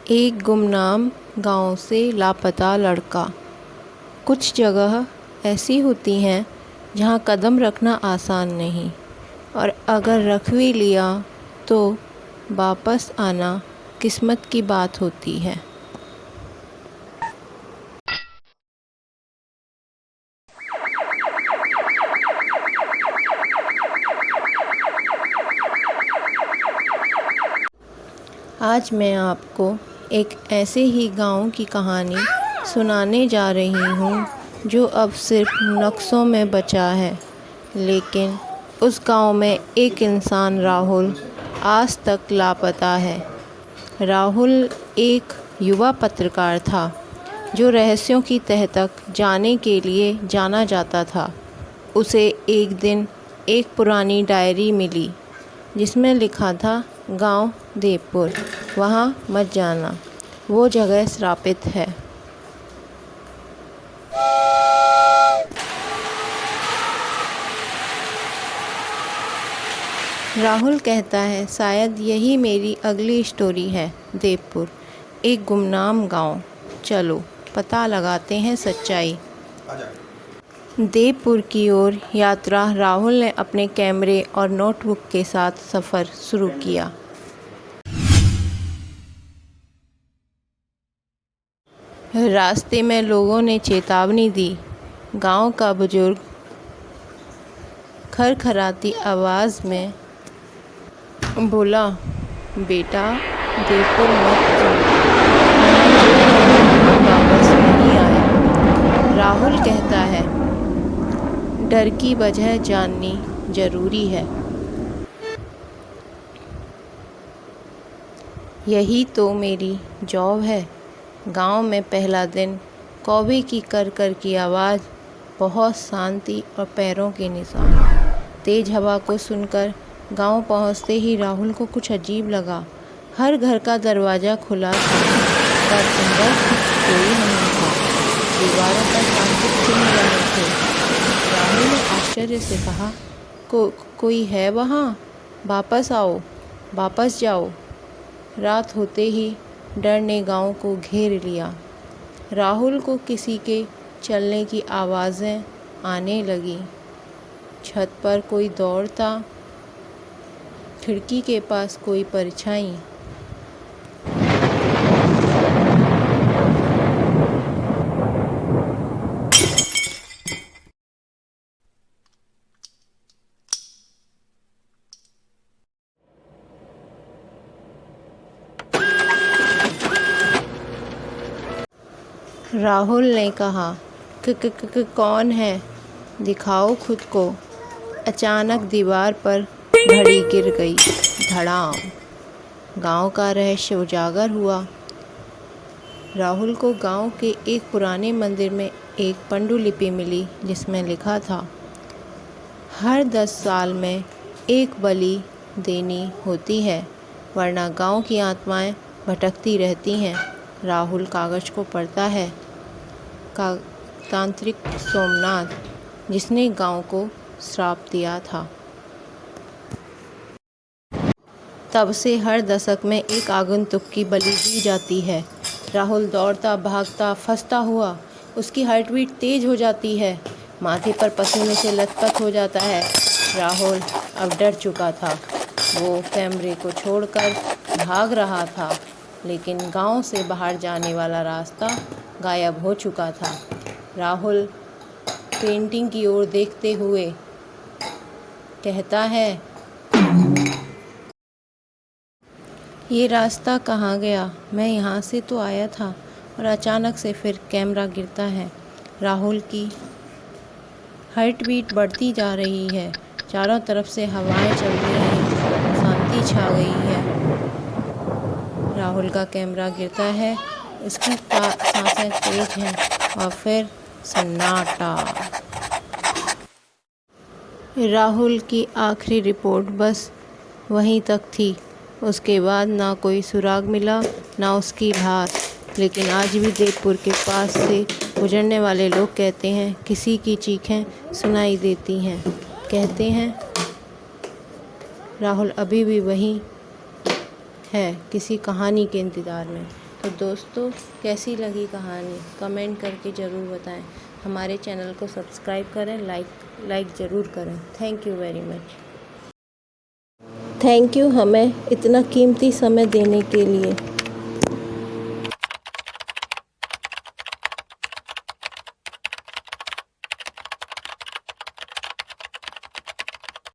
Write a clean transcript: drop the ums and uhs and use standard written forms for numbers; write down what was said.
एक गुमनाम गांव से लापता लड़का। कुछ जगह ऐसी होती हैं जहां कदम रखना आसान नहीं, और अगर रख भी लिया तो वापस आना किस्मत की बात होती है। आज मैं आपको एक ऐसे ही गांव की कहानी सुनाने जा रही हूँ जो अब सिर्फ नक्शों में बचा है। लेकिन उस गांव में एक इंसान राहुल आज तक लापता है। राहुल एक युवा पत्रकार था जो रहस्यों की तह तक जाने के लिए जाना जाता था। उसे एक दिन एक पुरानी डायरी मिली जिसमें लिखा था, गांव देवपुर, वहाँ मत जाना, वो जगह श्रापित है। राहुल कहता है, शायद यही मेरी अगली स्टोरी है। देवपुर, एक गुमनाम गांव। चलो पता लगाते हैं सच्चाई। देवपुर की ओर यात्रा राहुल ने अपने कैमरे और नोटबुक के साथ सफ़र शुरू किया। रास्ते में लोगों ने चेतावनी दी। गांव का बुजुर्ग खरखराती आवाज़ में बोला, बेटा देवपुर मत जाओ, वापस नहीं आए। राहुल कहता है, डर की वजह जाननी ज़रूरी है। यही तो मेरी जॉब है। गांव में पहला दिन, कौवे की कर कर की आवाज़, बहुत शांति और पैरों के निशान। तेज़ हवा को सुनकर गांव पहुंचते ही राहुल को कुछ अजीब लगा। हर घर का दरवाज़ा खुला था, पर अंदर कोई नहीं था। दीवारों पर सांकेत चिन्ह बने थे। राहुल ने आश्चर्य से कहा, कोई है वहाँ? वापस आओ, वापस जाओ। रात होते ही डर ने गांव को घेर लिया। राहुल को किसी के चलने की आवाज़ें आने लगी। छत पर कोई दौड़ता, खिड़की के पास कोई परछाई। राहुल ने कहा, कौन है? दिखाओ खुद को। अचानक दीवार पर घड़ी गिर गई। धड़ाम। गांव का रहस्य उजागर हुआ। राहुल को गांव के एक पुराने मंदिर में एक पांडुलिपि मिली जिसमें लिखा था, हर 10 साल में एक बलि देनी होती है, वरना गांव की आत्माएं भटकती रहती हैं। राहुल कागज़ को पढ़ता है। तांत्रिक सोमनाथ, जिसने गांव को श्राप दिया था। तब से हर दशक में एक आगंतुक की बलि दी जाती है। राहुल दौड़ता, भागता, फंसता हुआ। उसकी हार्ट बीट तेज हो जाती है। माथे पर पसीने से लथपथ हो जाता है। राहुल अब डर चुका था। वो कैमरे को छोड़कर भाग रहा था, लेकिन गांव से बाहर जाने वाला रास्ता गायब हो चुका था। राहुल पेंटिंग की ओर देखते हुए कहता है, ये रास्ता कहाँ गया? मैं यहाँ से तो आया था। और अचानक से फिर कैमरा गिरता है। राहुल की हार्ट बीट बढ़ती जा रही है। चारों तरफ से हवाएं चल रही हैं। शांति छा गई है। राहुल का कैमरा गिरता है। उसकी सांसें तेज हैं और फिर सन्नाटा। राहुल की आखिरी रिपोर्ट बस वहीं तक थी। उसके बाद ना कोई सुराग मिला, ना उसकी लाश। लेकिन आज भी देवपुर के पास से गुजरने वाले लोग कहते हैं, किसी की चीखें सुनाई देती हैं। कहते हैं राहुल अभी भी वहीं है, किसी कहानी के इंतज़ार में। तो दोस्तों, कैसी लगी कहानी कमेंट करके ज़रूर बताएं। हमारे चैनल को सब्सक्राइब करें, लाइक ज़रूर करें। Thank you very much. Thank you हमें इतना कीमती समय देने के लिए।